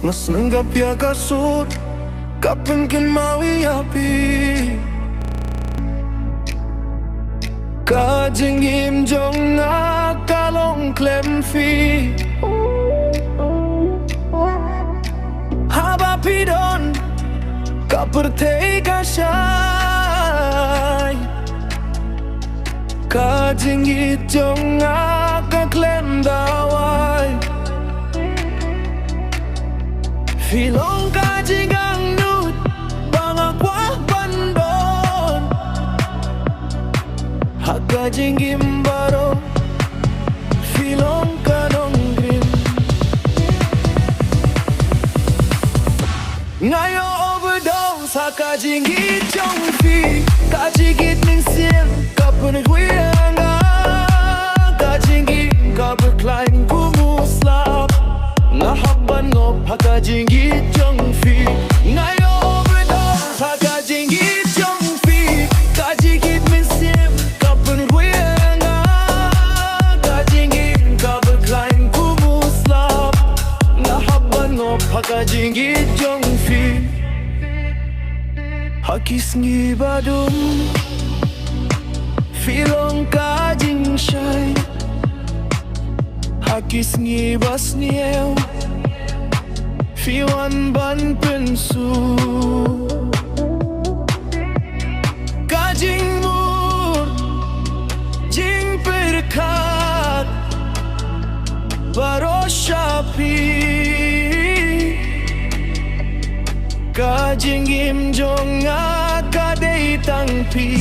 Mas nenggap ya kasut Kapan kin mawi api Kajingim jong kalong klem fi Haba pidon Kapertei kasyai Kajingit jong klem dawai Filong kajigang nut Bangakwah bandon Hakajingim baro Filong kanong grim Ngayo overdose Hakajingit jong fi Kajigit ning sien Kapan huianga Kajingit kaberklein kumuslap Nahabban ngop Hakajingit jong fi Ngayo overdose Hakajingit jong fi Kajigit min siem Kapan huianga Kajingit kaberklein kumuslap Nahabban ngop Hakajingit jong fi Hakis ngibadum Filong kajing syai Hakis ngibas niew Fiwan ban pensu Kajing mur Jing perkat Baro syapi Kajing im jong kadei tangpi